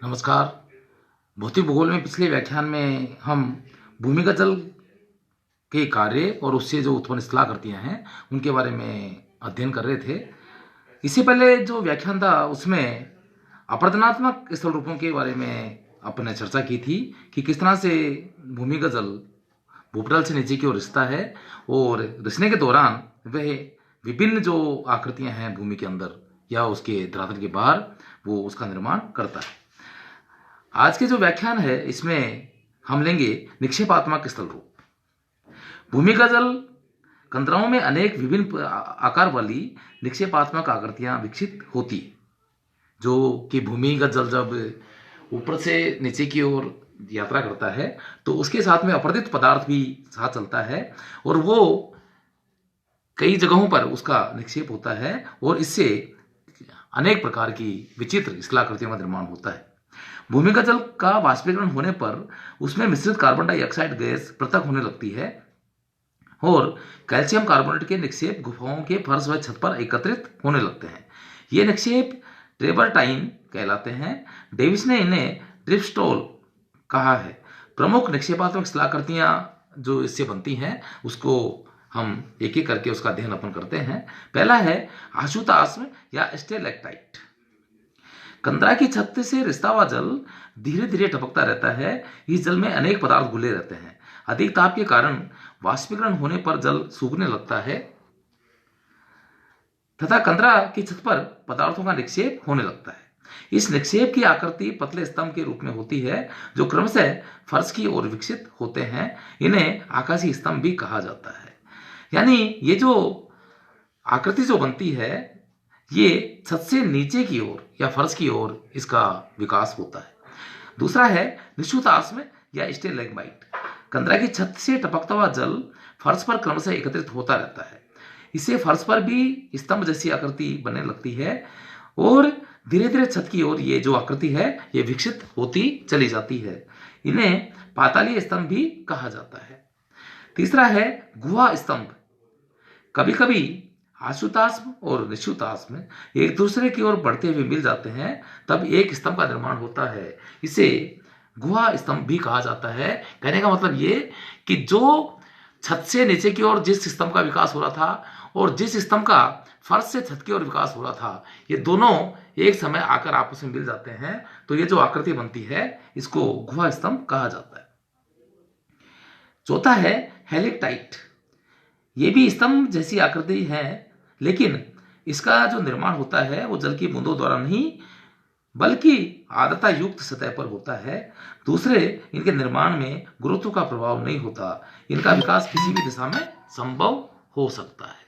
नमस्कार। भौतिक भूगोल में पिछले व्याख्यान में हम भूमिगत जल के कार्य और उससे जो उत्पन्न स्थलाकृतियां हैं उनके बारे में अध्ययन कर रहे थे। इससे पहले जो व्याख्यान था उसमें अपरदनात्मक स्थल रूपों के बारे में अपने चर्चा की थी कि किस तरह से भूमिगत जल भूपटल से नीचे की ओर रिसता है और रिसने के दौरान वह विभिन्न जो आकृतियां हैं भूमि के अंदर या उसके धरातल के बाहर वो उसका निर्माण करता है। आज के जो व्याख्यान है इसमें हम लेंगे निक्षेपात्मक स्थल रूप। भूमिगत जल कंदराओं में अनेक विभिन्न आकार वाली निक्षेपात्मक आकृतियां विकसित होती है, जो कि भूमिगत जल जब ऊपर से नीचे की ओर यात्रा करता है तो उसके साथ में अपरदित पदार्थ भी साथ चलता है और वो कई जगहों पर उसका निक्षेप होता है और इससे अनेक प्रकार की विचित्र स्थलाकृतियों का निर्माण होता है। भूमिगत जल का वाष्पीकरण होने पर उसमें मिश्रित कार्बन डाइऑक्साइड गैस पृथक होने लगती है और कैल्शियम कार्बोनेट के निक्षेप गुफाओं के फर्श व छत पर एकत्रित होने लगते हैं। ये निक्षेप ट्रेबरटाइन कहलाते हैं। डेविस ने इन्हें ड्रिफ्टस्टॉल कहा है। प्रमुख निक्षेपात्मक स्थलाकृतियां जो इससे बनती हैं उसको हम एक एक करके उसका अध्ययन अपन करते हैं। पहला है आशुताश्म या स्टेलेक्टाइट। कंदरा की छत से रिसता हुआ जल धीरे धीरे टपकता रहता है। इस जल में अनेक पदार्थ घुले रहते हैं। अधिक ताप के कारण वाष्पीकरण होने पर जल सूखने लगता है तथा कंदरा की छत पर पदार्थों का निक्षेप होने लगता है। इस निक्षेप की आकृति पतले स्तंभ के रूप में होती है जो क्रमशः फर्श की ओर विकसित होते हैं। इन्हें आकाशीय स्तंभ भी कहा जाता है। यानी ये जो आकृति जो बनती है ये छत से नीचे की ओर या फर्श की ओर इसका विकास होता है। दूसरा है निश्चुताश्म या स्टेलेग्माइट। कंदरा की छत से टपकता हुआ जल फर्श पर क्रमशः एकत्रित होता रहता है। इससे फर्श पर भी स्तंभ जैसी आकृति बनने लगती है और धीरे धीरे छत की ओर ये जो आकृति है ये विकसित होती चली जाती है। इन्हें पातालीय स्तंभ भी कहा जाता है। तीसरा है गुहा स्तंभ। कभी कभी आशुताश्म और निश्चुताश्म एक दूसरे की ओर बढ़ते हुए मिल जाते हैं तब एक स्तंभ का निर्माण होता है। इसे गुहा स्तंभ भी कहा जाता है। कहने का मतलब ये कि जो छत से नीचे की ओर जिस स्तंभ का विकास हो रहा था और जिस स्तंभ का फर्श से छत की ओर विकास हो रहा था ये दोनों एक समय आकर आपस में मिल जाते हैं तो ये जो आकृति बनती है इसको गुहा स्तंभ कहा जाता है। चौथा है हेलिक्टाइट। ये भी स्तंभ जैसी आकृति है लेकिन इसका जो निर्माण होता है वो जल की बूंदों द्वारा नहीं बल्कि आर्द्रता युक्त सतह पर होता है। दूसरे इनके निर्माण में गुरुत्व का प्रभाव नहीं होता। इनका विकास किसी भी दिशा में संभव हो सकता है।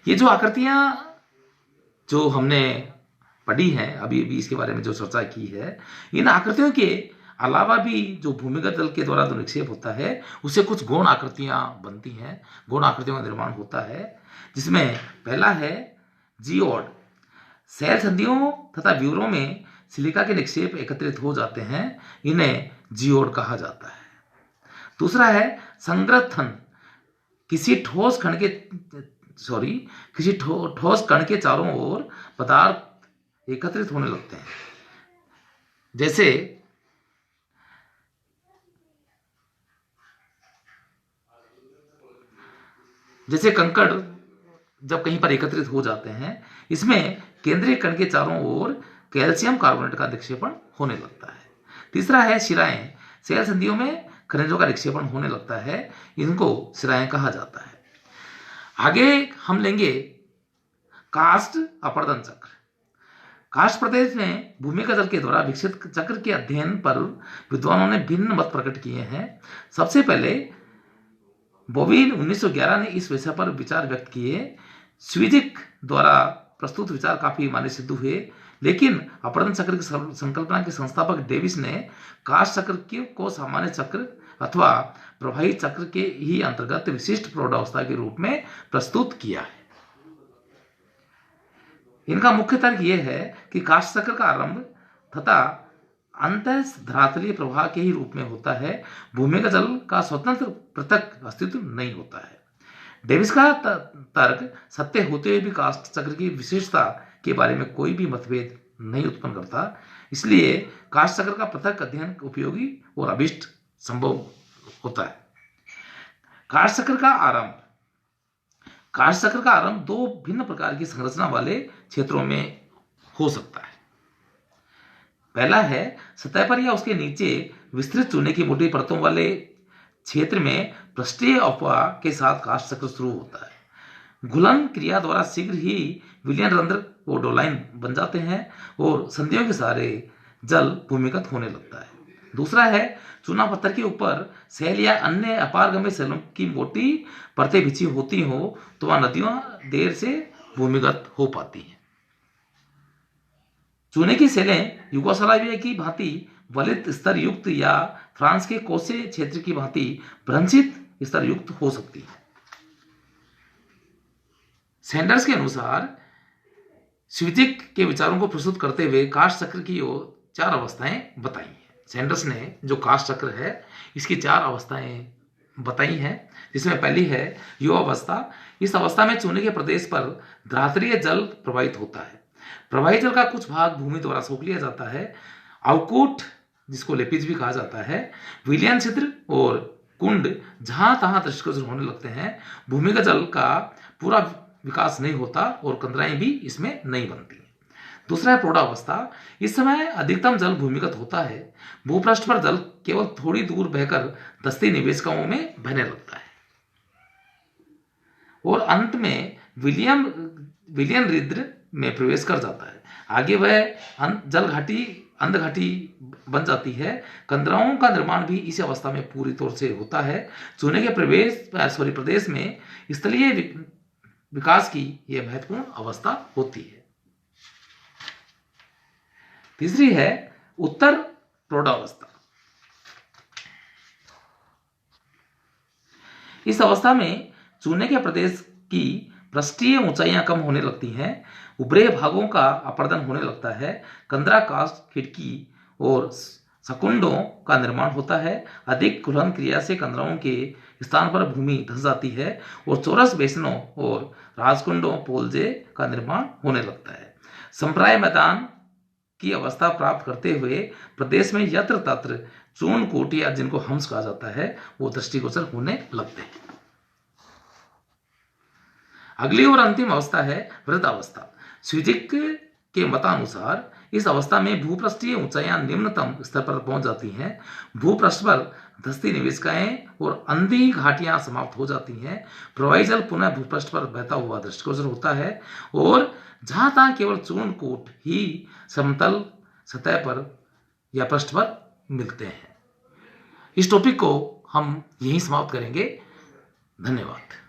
ये जो आकृतियां जो हमने पढ़ी हैं अभी अभी इसके बारे में जो चर्चा की है इन आकृतियों के अलावा भी जो भूमिगत जल के द्वारा जो निक्षेप होता है उससे कुछ गौण आकृतियां बनती हैं। गौण आकृतियों का निर्माण होता है जिसमें पहला है जियोड। शैल संधियों तथा व्यूरों में सिलिका के निक्षेप एकत्रित हो जाते हैं। इन्हें जियोड कहा जाता है। दूसरा है संग्रथन। किसी ठोस कण के चारों ओर पदार्थ एकत्रित होने लगते हैं। जैसे कंकड़ जब कहीं पर एकत्रित हो जाते हैं इसमें केंद्रीय कण के चारों ओर कैल्शियम कार्बोनेट का निक्षेपण होने लगता है। तीसरा है शिराएं। शैल संधियों में खनिजों का निक्षेपण होने लगता है। इनको शिराएं कहा जाता है। आगे हम लेंगे कास्ट अपर्दन चक्र। कास्ट प्रदेश में भूमिगत जल के द्वारा विकसित चक्र के अध्ययन पर विद्वानों ने भिन्न मत प्रकट किए हैं। सबसे पहले बोविन 1911 ने इस विषय पर विचार व्यक्त किए। स्विजिक द्वारा प्रस्तुत विचार काफी मान्य सिद्ध हुए लेकिन अपर्दन चक्र की संकल्पना के संस्थापक डेविस ने कास्ट चक्र को सामान्य चक्र अथवा प्रवाही चक्र के ही अंतर्गत विशिष्ट प्रौढ़ावस्था के रूप में प्रस्तुत किया है। इनका मुख्य तर्क यह है कि कास्ट चक्र का आरंभ तथा अंत धरातलीय प्रवाह के ही रूप में होता है। भूमिगत जल का स्वतंत्र पृथक अस्तित्व नहीं होता है। डेविस का तर्क सत्य होते हुए भी कास्ट चक्र की विशेषता के बारे में कोई भी मतभेद नहीं उत्पन्न करता। इसलिए कास्ट चक्र का पृथक अध्ययन उपयोगी और अभिष्ट संभव होता है। कास्ट चक्र का आरंभ। कास्ट चक्र का आरंभ दो भिन्न प्रकार की संरचना वाले क्षेत्रों में हो सकता है। पहला है सतह पर या उसके नीचे विस्तृत चूने की मोटी परतों वाले क्षेत्र में पृष्ठीय अफवाह के साथ कास्ट चक्र शुरू होता है। घुलन क्रिया द्वारा शीघ्र ही विलयन रंध्र और डोलाइन बन जाते हैं और संधियों के सहारे जल भूमिगत होने लगता है। दूसरा है चूना पत्थर के ऊपर सेल या अन्य अपारगम्य सेलों की मोटी परतें बिछी होती हो तो वह नदियां देर से भूमिगत हो पाती हैं। चूने की सेलें युगोस्लाविया की भांति वलित स्तर युक्त या फ्रांस के कोसे क्षेत्र की भांति भ्रंशित स्तर युक्त हो सकती है। सैंडर्स के अनुसार स्विजिक के विचारों को प्रस्तुत करते हुए कास्ट चक्र की चार अवस्थाएं बताई हैं। सैंडर्स ने जो कास्ट चक्र है इसकी चार अवस्थाएं बताई हैं, जिसमें पहली है युवावस्था। इस अवस्था में चूने के प्रदेश पर धात्रीय जल प्रवाहित होता है। प्रवाही जल का कुछ भाग भूमि द्वारा सोख लिया जाता है। अवकूट, जिसको लेपिज भी कहा जाता है, विलयन छिद्र और कुंड जहां तहां दृष्टिगोचर होने लगते हैं। भूमिगत जल का पूरा विकास नहीं होता और कंदराएं भी इसमें नहीं बनती। दूसरा है प्रौढ़ावस्था। इस समय अधिकतम जल भूमिगत होता है। भूपृष्ठ पर जल केवल थोड़ी दूर बहकर दस्ती निवेशिकाओं में बहने लगता है और अंत में विलयन रिद्र में प्रवेश कर जाता है। आगे वह जल घाटी अंध घाटी बन जाती है। कंदराओं का निर्माण भी इसी अवस्था में पूरी तौर से होता है। चूने के प्रदेश में स्थलीय विकास की यह महत्वपूर्ण अवस्था होती है। तीसरी है उत्तर प्रौढ़ावस्था। इस अवस्था में चूने के प्रदेश की पृष्ठीय ऊंचाइयां कम होने लगती हैं। उभरे भागों का अपर्दन होने लगता है। कंदरा कास्ट खिड़की और सकुंडों का निर्माण होता है। अधिक घुलन क्रिया से कंदराओं के स्थान पर भूमि धंस जाती है और चौरस बेसनों और राजकुंडों पोलजे का निर्माण होने लगता है। संप्राय मैदान की अवस्था प्राप्त करते हुए प्रदेश में यत्र तत्र चूर्णकूट या जिनको हंस कहा जाता है वो दृष्टिगोचर होने लगते हैं। अगली और अंतिम अवस्था है वृद्धावस्था। स्विजिक के मतानुसार इस अवस्था में भूपृष्ठीय ऊंचाइयां निम्नतम स्तर पर पहुंच जाती हैं। भूपृष्ठ पर धस्ती निवेशिकाएं और अंधी घाटियां समाप्त हो जाती हैं। प्रवाही जल पुनः भूपृष्ठ पर बहता हुआ दृष्टिगोचर होता है और जहां तहां केवल चूर्णकूट ही समतल सतह पर या पृष्ठ पर मिलते हैं। इस टॉपिक को हम यहीं समाप्त करेंगे। धन्यवाद।